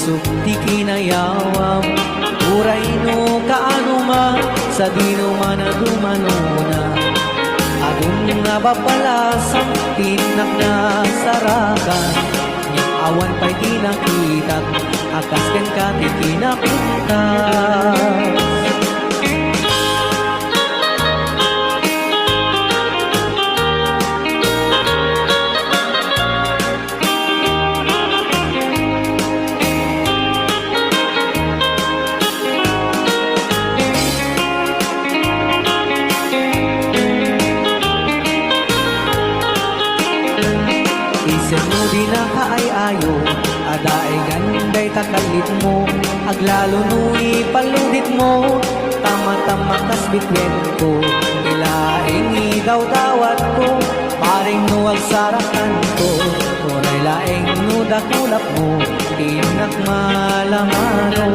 puso di kinayawam. Uray no kaano man sa di no man na dumanuna. Adun nga bapalasang tinak na sarakan. Yang awan pa'y tinakitak, akas ken ka ti kinakuntas. Isip mo di na kaay-ayo, adaay ganday takalit mo. Aglalo nui paludit mo, tama-tama kas bitwen ko. Ilaing daw dawat ko, paring nuwag sarakan ko. Turay laing nudakulap mo, tinak malamano.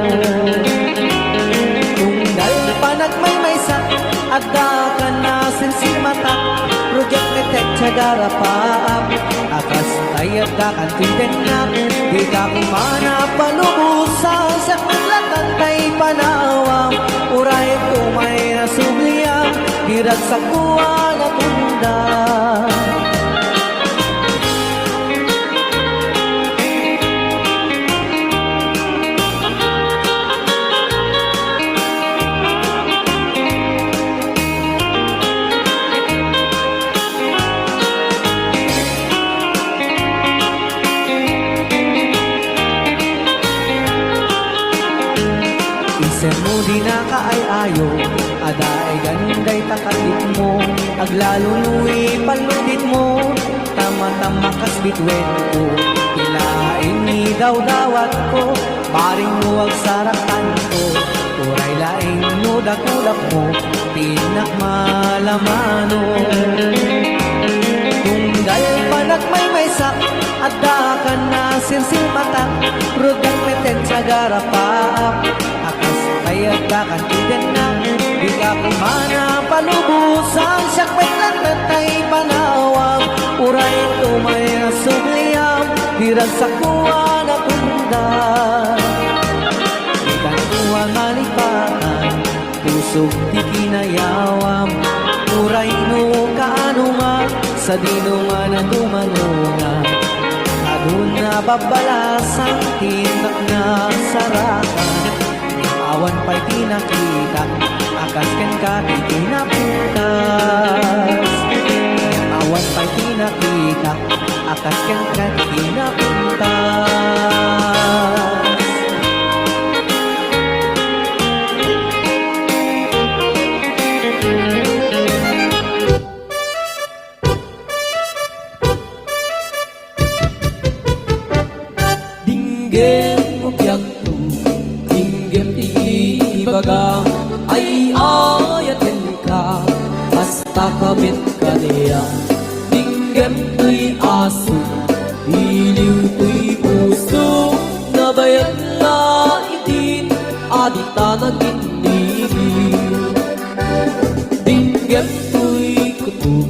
Tunggal panag may sak, adda ka na sensimatak. Rujak metek cagara paap, akas ayat kakan tinden nak. Di ka kumana palubusan, sa maglatan kay panawam. Uray kumay na subliyam, dirag sa kuwa na tunda. Isip mo di na kaay-ayo, adaay ganday takalit mo. Aglalo nui paludit mo, tama-tama kas bitwen ko. Ilaing ni daw dawat ko, paring nuwag sarakan ko. Turay laing nudakulap mo, tinak malamano. Tunggal panag may sak, adda ka na sinsimatak. Rugang meten cagara paap, akas kaya kakan tigan na. Di ka kumana palubusan, siyakwet lang natay panawam. Uray tumay na subliyam, dirag sa kuwa na tunda. Di ka kuwa malipatan, puso di kinayawam. Uray no kaano man, sa di no man na dumanuna. Adun na babalasang tinak na sarakan. Awan pa'y tinakita, akas ken ka ti kinapuntas. Awan pa'y tinakita, akas ken ka ti kinapuntas. Dinggem mo biyak tu, dinggem ti ibaga, ay ayatin ka, basta kamit ka niya. Dinggem to'y aso, iliw to'y puso, nabayag na itin, adita nag-inigil. Dinggem to'y kutub,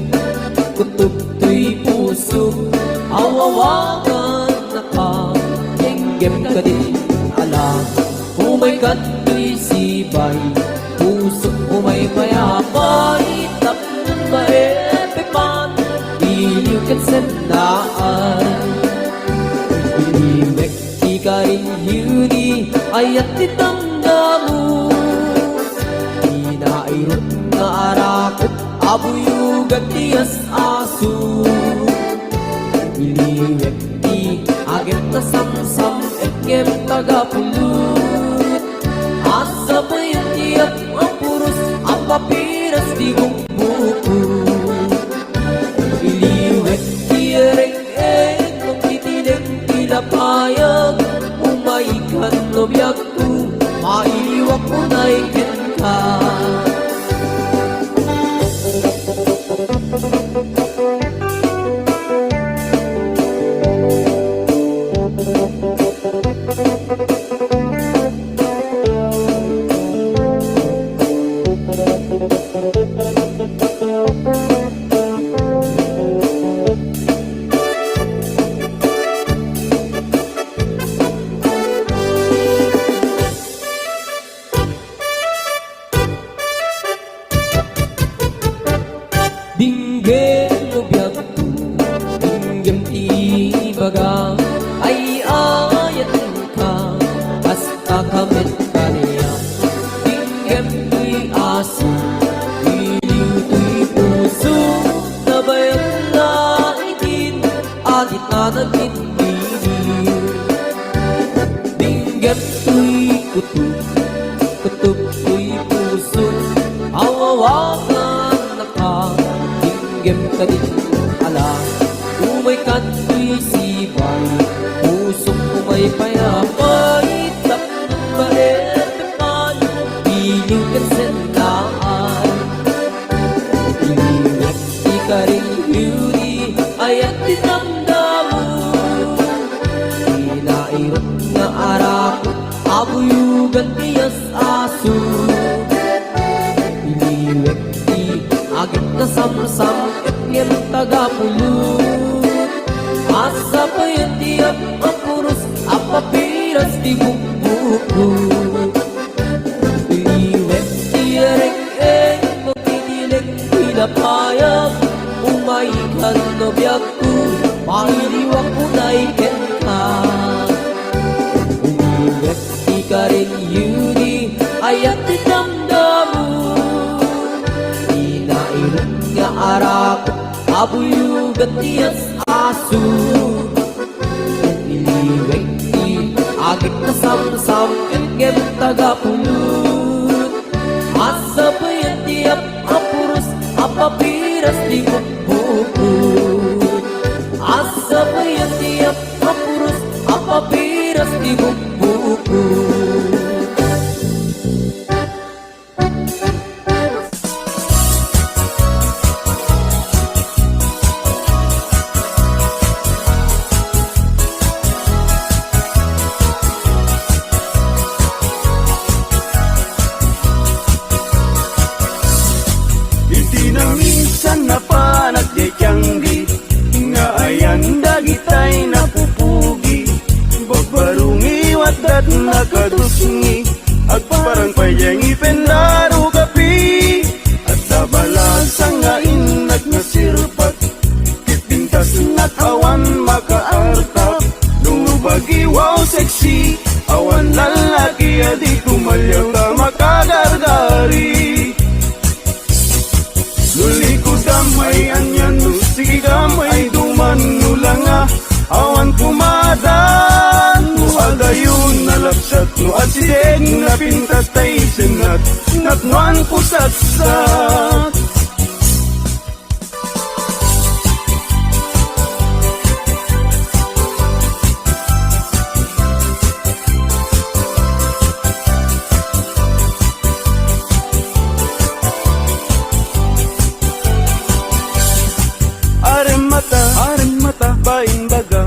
kutub to'y puso, awawagan na ka. Dinggem ka din alam, umay ka to'y sibay, puso umay mayabay, tapon maepepan, iliw kat sandaan. Iliwek di ka rin yuni, ayat itanda mo. Inairot na arakot, abuyugat tiyas aso. Iliwek di agem na samsam, etgem tagapulot. Asa pa yung tiyak ang puros, ang papiras di kong buko. Iliwek di ereng-eng, nung titinig tilapayag. Umaikan no biyak ko, mailiwak mo na ikin ka. aso Iliw to'y puso Nabayang na itin Atit na nagtitiliw Binggit to'y kutub Kutub to'y puso Hawawakan na ka Binggit ka din ala Umay ka to'y sibay Pusong umay payapay Baet paano Piling kan sendaan Iliwet di ka rin beauty Ayat dinamdamu Inairot na arako Abuyugan tiyas aso Iliwet di agit na samsam Etngem tagapulot Asa pa yan tiyak ang puros Apapiras di buko Iliwet tiyareng Magtitilig pinapayag Umayikan no biyak ko Mahiliwak ko na iken ka Iliwet di ka rin yuni Ayat dinamdamu Inairot nga arako Abuyugan tiyas aso Iliwet di agit na samsam Kengem tagapulot Asa pa yan tiyak ang puros Apapiras di bukbukot Asa pa yan tiyak ang puros Apapiras di bukbukot Minsan na panag di tiyanggi Nga ayan dagitay napupugi Bagbarungi wadat nakatusngi At parang payang ipendaro kapi At sa balasang nga inag na sirpat Kipintas nakawan makaartap Lumubagi wow sexy Awan lalaki adi kumalyaw ka makagargari Luli ko damay anyan no sige damay duman no lang awan kumadan no adayon nalapsat no asideg na pintas tay senat natnuan ko satsat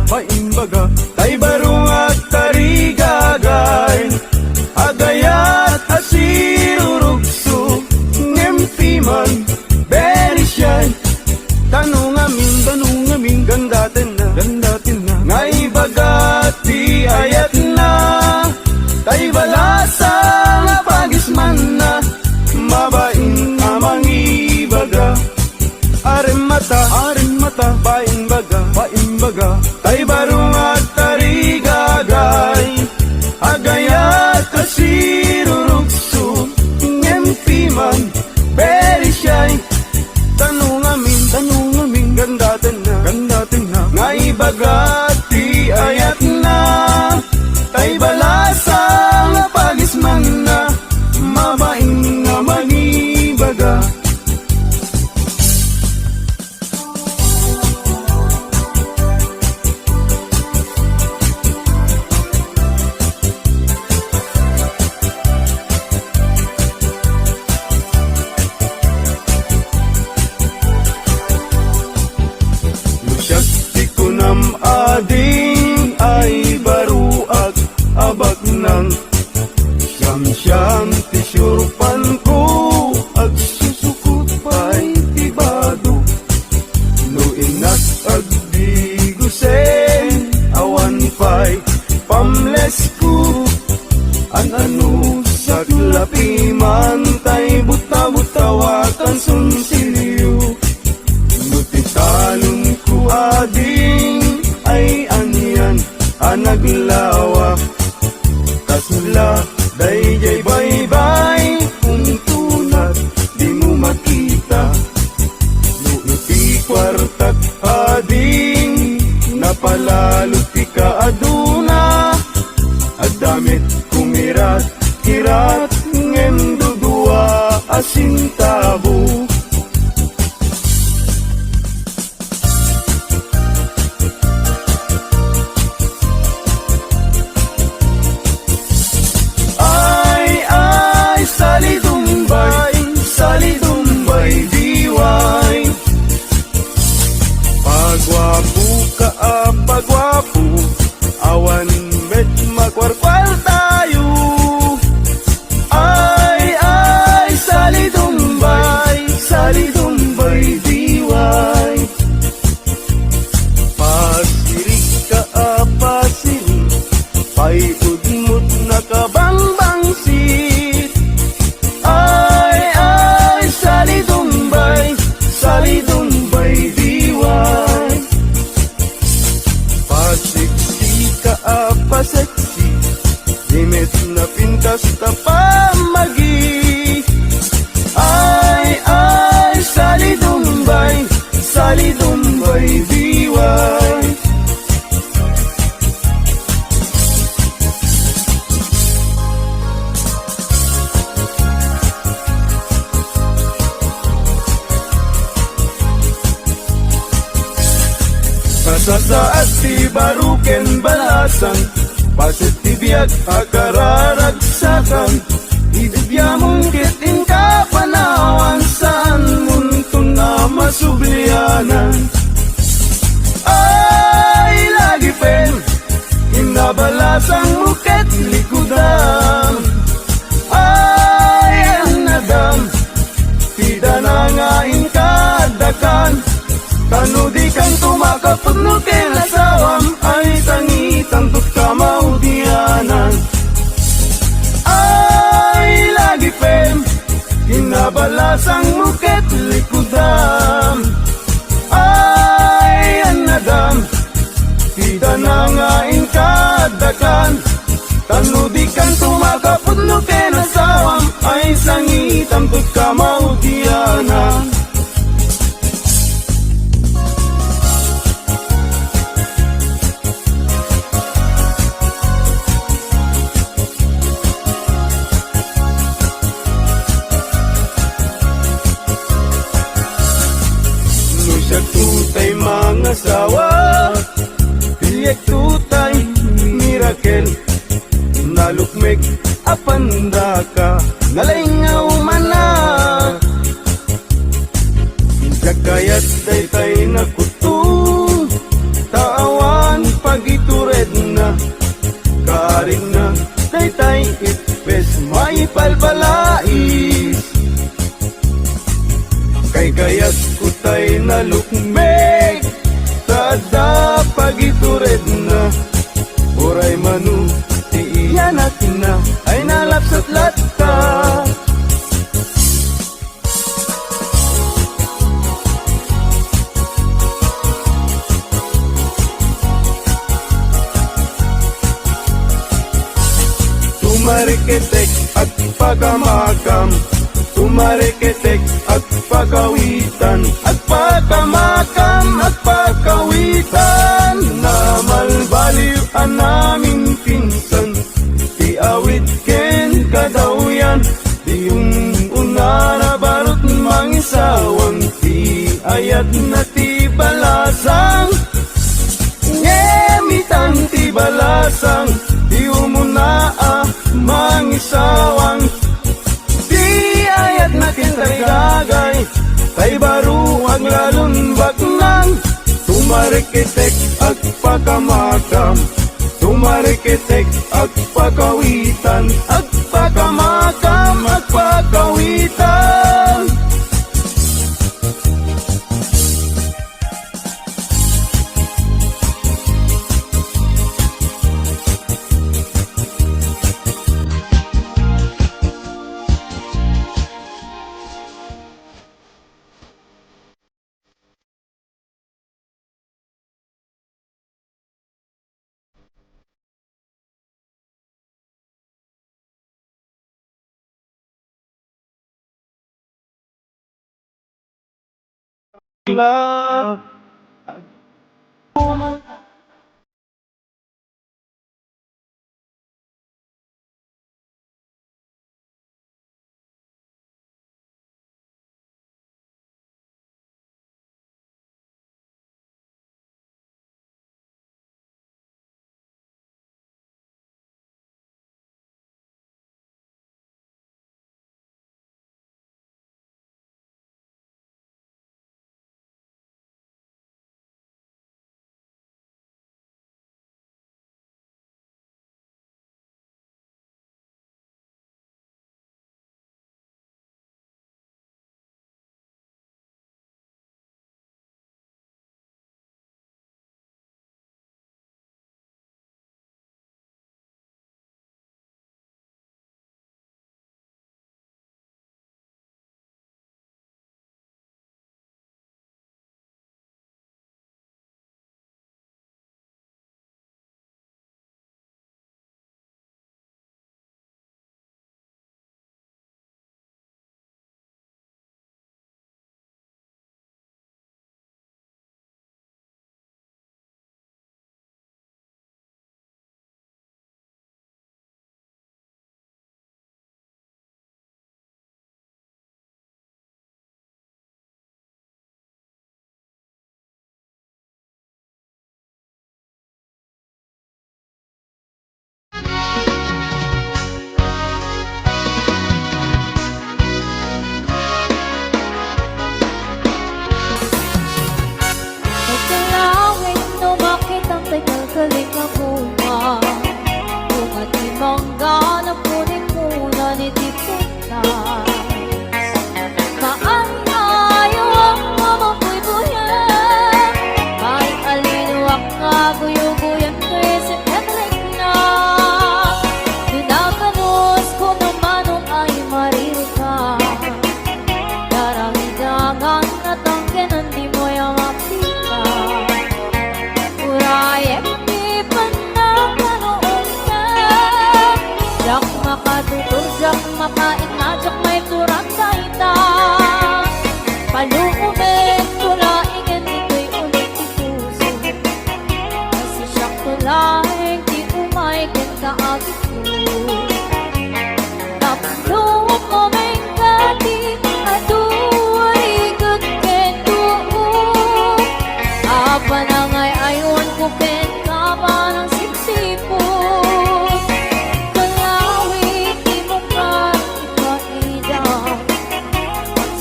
baimbaga tay barung at tarigagay agayat asirurugso ngempiman very shy tanong amin gandatin na ngay bagati ayat na tay balasa nga pagisman na mabain amang ibaga Aremata, baimbaga tay barung at tarigagay agayat kasirurugso ngempiman very shy tanong amin gandatin na ngay bagati ayat na tay balasa nga pagisman na mabain nga manibaga adi masinintabo. Ay, Sali Dumbay, diway. Pagwapo ka, pagwapo, awan met makwarkwal tayo. Ay, Sali Dumbay, diway. Pasirik ka, pasirik, paiudmut na kabangbangsit. Ay, Sali Dumbay, diway. Pasiksi ka, pasiksi, limit na pintas ka pamagi. Ay, Sali Dumbay, diway. Kasasaat ti baruken balasan, pasit ti biag akararagsakan. Ibigya mong kitin ka panawan, saan munto na masublianan. Ay, lagi pen, inabalasang muket likudan. Ay, ang nadam, tida na ngain kadakan. Kano di kang tumakapag no kinasawam, ay tangitan tut ka maudianan. Ay, lagi pen, inabalasang muket likudam. Ay, anadam, tida na ngain kadakan. Kano di kang tumakapag no kinasawam, ay sangitan tut ka maudianan. Tutay mga sawa, tiyak tutay miracle, nalukmek apanda ka, ngalingaw mana. Jakayat daytay na kutung, taawan pagitured na, karing na daytay itpes may palbalais. Kay kayat kutay na lukmek, tada pagitured na, oray manu, iiyan natin na, ay nalapsat latta. Tumariketek at pagamakam, tumariketek at pagawitan, at pagamakam at pagawitan. Na malbaliw ang naming pinsan, ti awit ken kadawyan, ti yung una na barot mangisawang, ti ayat na ti balasang. Ngemitang ti balasang, ti umuna mangisawang. Ayat na kintarigagay, kay baruag lalun baknang. Tumarikitek at pakamakam, tumarikitek at pakawitan, at pakamakam at pakawitan. Love.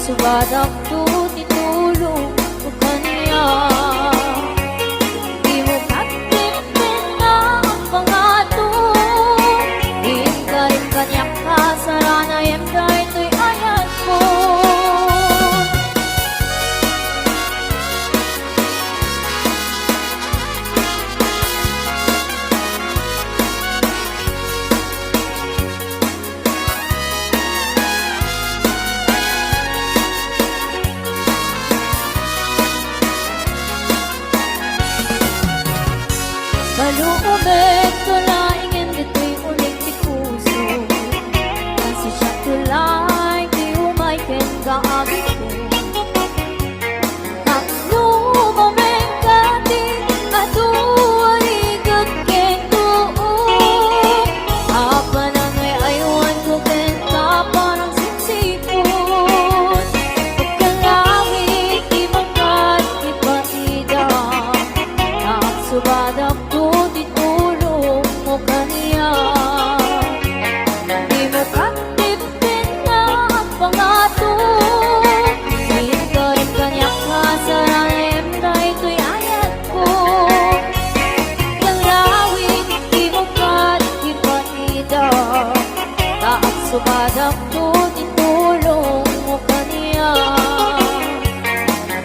subadak tu titulong ko kaniya. Di mo katipin na ang pangato, iingkarin kanya ka sarana yung kahit to'y ayat ko. Balukubek tulay ngin dito'y ulit di puso, kasi siya tulay di umay ken kaagit ko. At lumameng ka di matuwaligat ken tuo, apa na ngay aywan ko ken ka parang siksipon. Pagkalawit di magkat ipaida, at subadak tu titulong mo kaniya. Di mo katipin na ang pangato, iingkarin kanya ka sarayem na ito'y ayat ko. Yang lawit di mo katipatida, taak subadak tu titulong mo kaniya.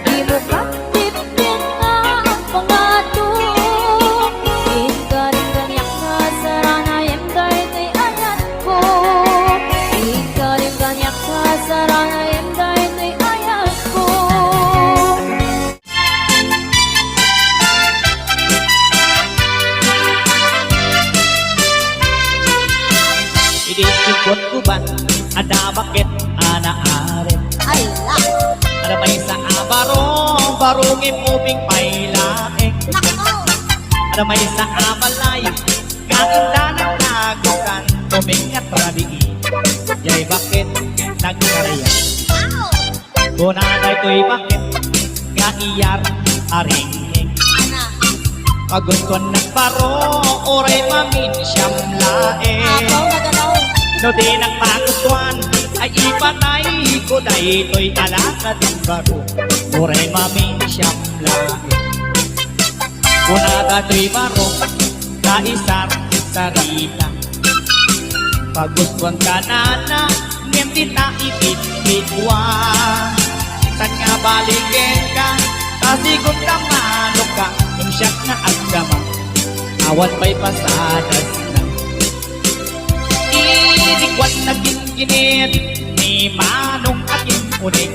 Di mo katipin na ang pangato, iingkarin kanya ka saranayem kahit ay ayat ko. Iingkarin kanya ka saranayem kahit ay ayat ko. Idisipot ko ba, ada bakit anaarip? Ay, Ada may sa abarong, barungin ubing pailaeng. nako! Ada may sa abalay, kainda ng nagukan, tumingat rabiin. Yay bakit nagkaraya? Kunaday ko'y bakit, kaiyar aringing. Pagod ko nagbaro, oray mamin siyam laeng. nagalaw. No di nagpagustuhan, ay ipatay ko dahito'y alakad ng baro. Oray mamin siyam laeng. Kunada to'y baro, kaisar sarita. Pagustuhan ka na, ngemdi ta ipit-pitwa. San nga baligin ka, kasigod ka manok ka, yung siyak na agdama, awan pa'y pasadas na. Inikwan na ginginit, ni manong aking unik,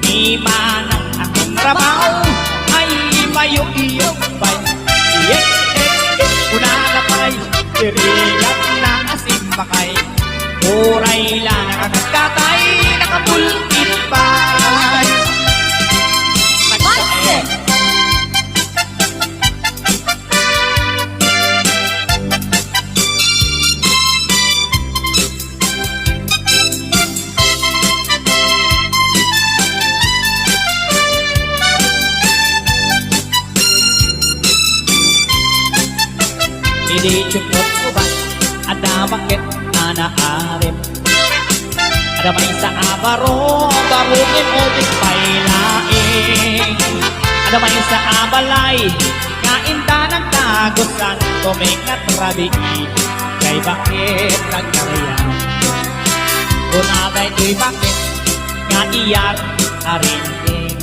ni manang aking rabaw, ay mayong-iyong pa'y, una na pa'y, tirigat na asin makay, uray lang nakakatay, nakapulkit pa'y. Hindi cukot ko ba, ada bakit anaarip? Ada may sa abaro, barungin mo di pailaing. Ada may sa abalay, kainda ng tagusan, tumingat rabiin. Kay bakit nagkaraya? Kunaday ko'y bakit, kaiyar aringing.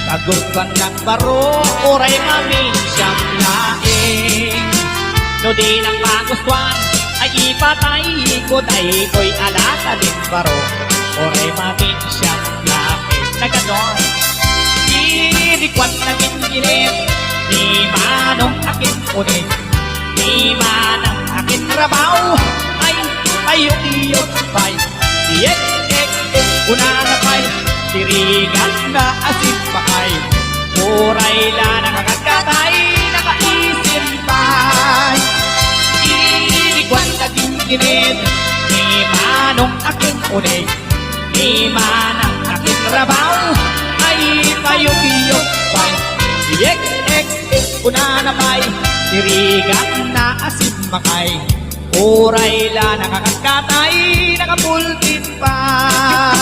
Tagusan ng baro, oray mamin siyang laing. No di nang magustuhan, ay ipatay ko dahil ko'y alaka din baro. Oray mamin siyang lapis na ganon. Inikwan na ginginit, ni manong akin unin, ni manang akin rabaw, ay ayong-iyong pa'y. Una na pa'y, tirigan na asin pakay, oray lang nakakatay, nakaisip pa'y. Inikwan na ginginit, ni manong aking unin, ni manang aking rabaw, ay payong-iyong pa'y. Una na pa'y, tirigan na asin makay, oray lang nakakatay, nakapultin pa'y.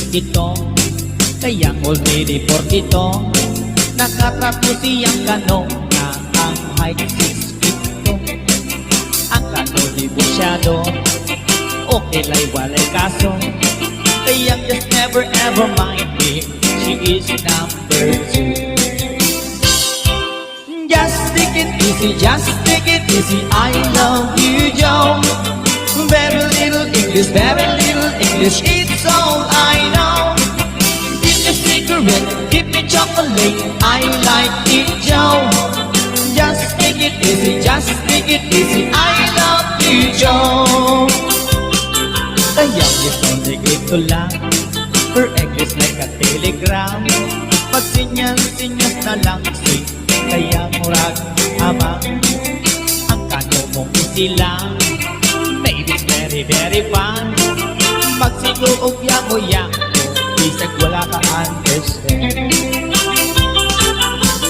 dito. Kayang already 42, nakatapos siyang kano na ang height 6 feet 2. Ang kano di busyado, okay lay walay kaso. Kayang just never ever mind me, she is number 2. Just take it easy, just take it easy, I love you, Joe. Very little English, it's all I know. Give me cigarette, give me chocolate, I like it, Joe. Just take it easy, just take it easy, I love you, Joe. Kaya ito ito lang, her egg is like a telegram. Pag sinyas na lang si, kaya murag amang. Ang kano mong easy lang, baby it's very very fun. Magsiguog yang bisag wala ka understand.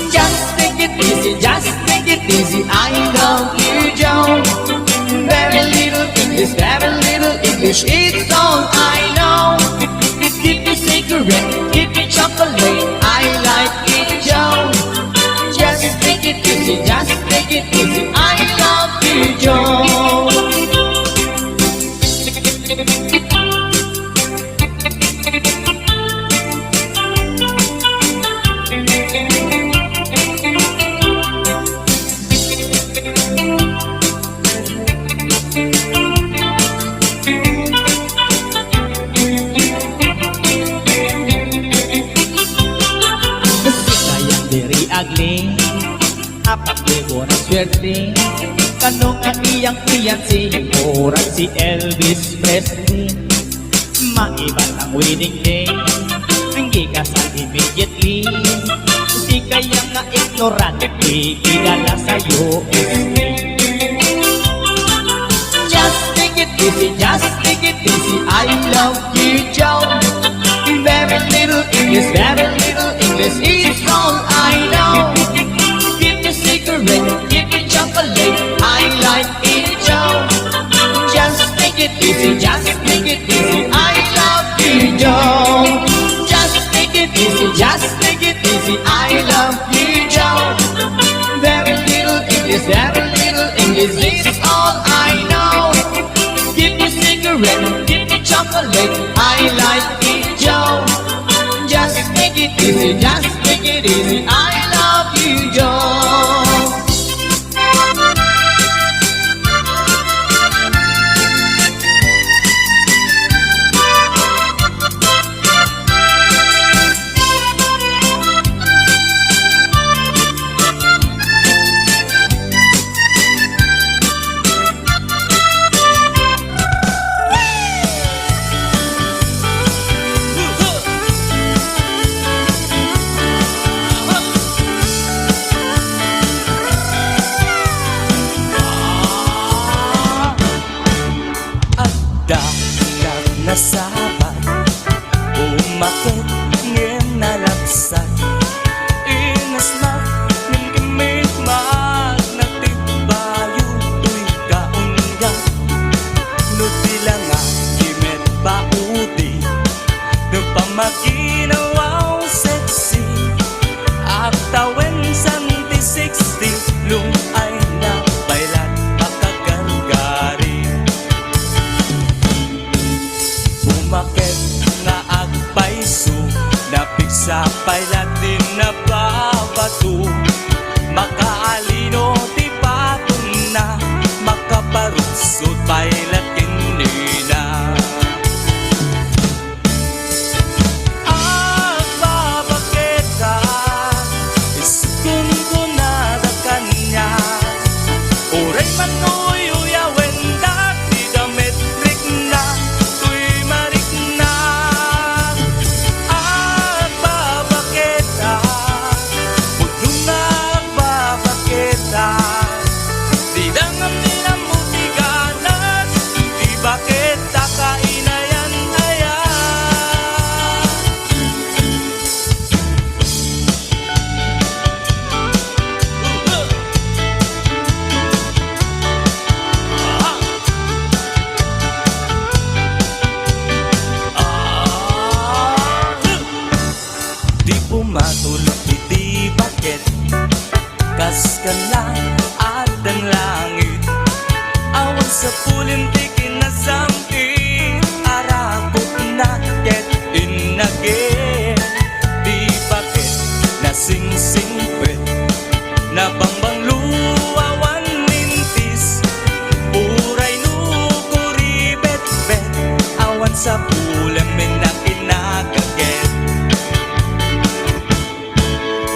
Just take it easy, just take it easy, I love you, Joe. Very little English, it's all I know. Give me cigarette, give me chocolate, I like it, Joe. Just take it easy, just take it easy, I love you, Joe. Diri agli, apat libo na swerte. Kanong ang iyang si murag si Elvis Presley. Maiban ang wedding day, hindi ka sa immediately. Si kaya nga ignorante, idala sa USA. Just take it easy, just take it easy, I love you, Joe. Very little English, it's all I know. Give me cigarette, give me chocolate, I like it, Joe. Just take it easy, just take it easy, I love you, Joe. Just take it easy, just take it easy, I love you, Joe. Very little English, it's all I know. Give me cigarette, give me chocolate, I like it, Joe. Just take it easy, just take it easy, I love you, Joe. Nasabat, umakot ngayon nalagsan. Inas na ng gamit magnatibayo tuy kaunga. Nuti lang ang kimet paudi ng pamakinawaw sexy. Aktawen santi 60 lung ay na bailat makagalgari. Umakit nga agpaiso, napigsa pailat din na babato. Makaalino ti patun na, makaparusot pailat kinina. Agbabakita, iskun ko na da kanya. Uray manuyo yawen dati damit rik na. sa pulang may nakinagaget.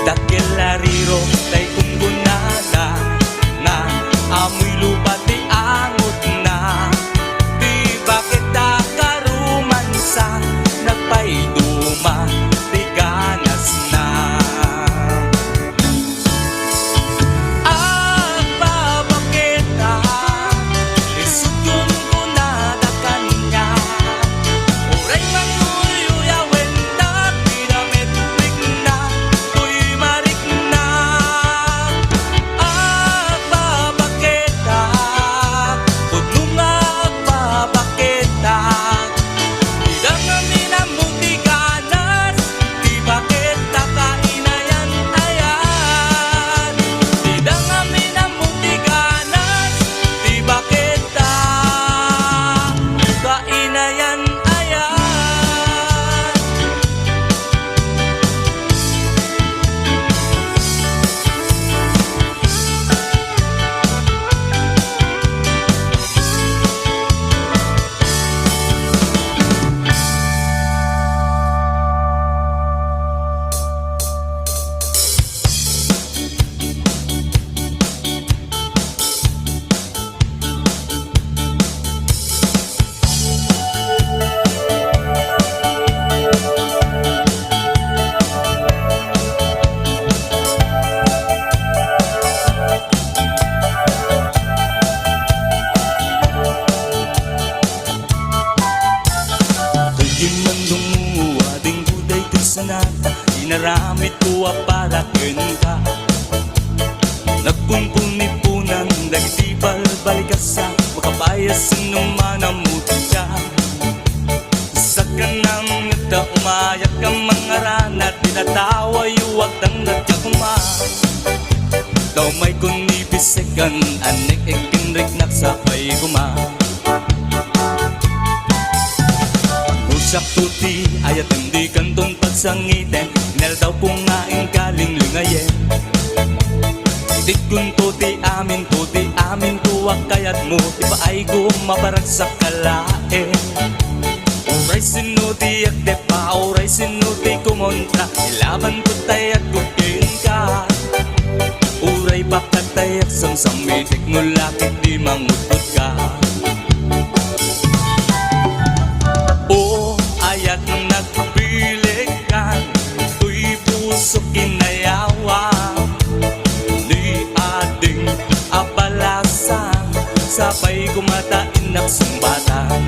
Dakil lariro tay kunggunada na amoy lupa ti angot na. Di bakit karuman sa nagpaiduma ti ganas na. Bakit isugong ko na da kanya. Oray manguyuyawen na pinametrik na tuy marik na. Bakit kung nga bakit Tidak kami na muti ganas. Di bakit kainayan ayan. Tidak kami na muti ganas. Di bakit kainayan ayan. Kung man dunguwa ding buday ti sanata, inaramit ko para ka. Nagpumpunipunan dagiti balbalikasa, makapayas numan ang mutya. Sa kanang nagda umayak ang mga ranat, tinatawa yuwag ng nagkakuma. Daw may kunibisekan, anek ekinrik naksapay guma. Usak tuti ayat hindi kanton pagsangiten, inal daw kung ngaing kaling lingayen. Dit kun tuti amin tuwak kayat mo, ipaay ko mabarag sa kalae. Uray sinuti at depa, uray sinuti kumontra, ilaban ko tay at kukin ka. Uray bakatay at samsamitik mo lakit di mangutod ka. Ayat nagbilikan, tuy puso kinayawang. Di ading abalasan, sabay kumatain nagsumbatan.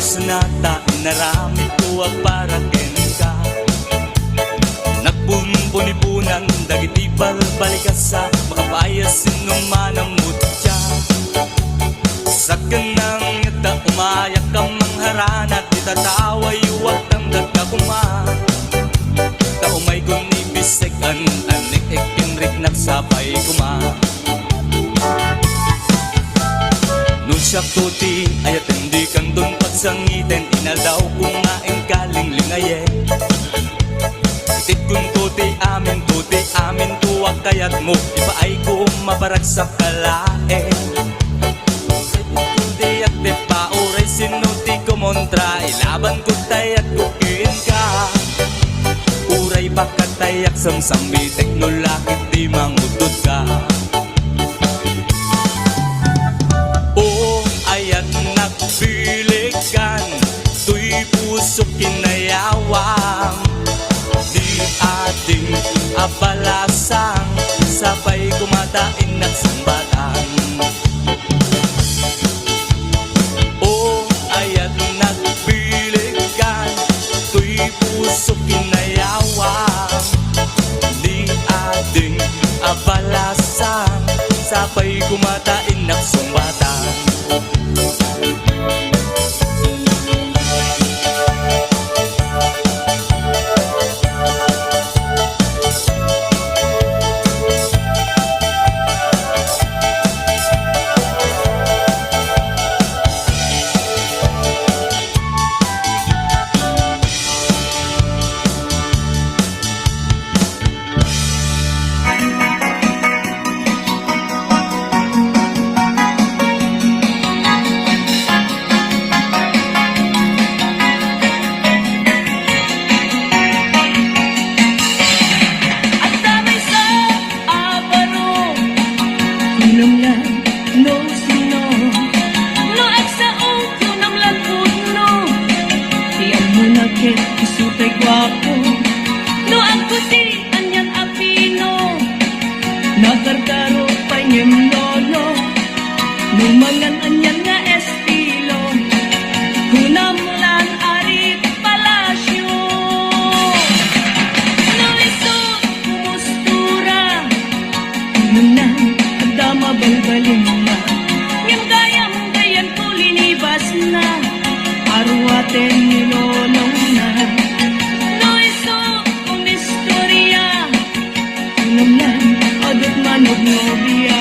Sanata, naramit ko para ka. Nagpumpunipunan, dagiti balbalikasa, makapayas sinuman ang mutya. Sa kanang ngata, umayak ang mangharanat, itatawa yuwag ng dagkakuma. Taumay kong ibisekan, anik ekinrik nagsapay kuma. Nunsiyak tuti, ayat hindi kandun pagsangiten, inal daw kung ngaing kaling lingayen. Itit kung tuti amin tuwag kayat mo, ipaay ko mabarag sa kalae. Tuti at depa, uray sinuti kumontra, ilaban ko tay at kukin ka. Uray bakatayak samsambi, teknolakit di mangutod ka. Ayat nagbilikan, tuy puso kinayawang. Di ating abalasang, sabay kumatain nagsumbatan. Ayat nagbilikan, tuy puso kinayawang. Di ating abalasang, sabay kumatain nagsumbatan. baling na Ngem gayam ko linibas na Arwaten nilolong na No iso kong istorya Unam nan adot manog nobya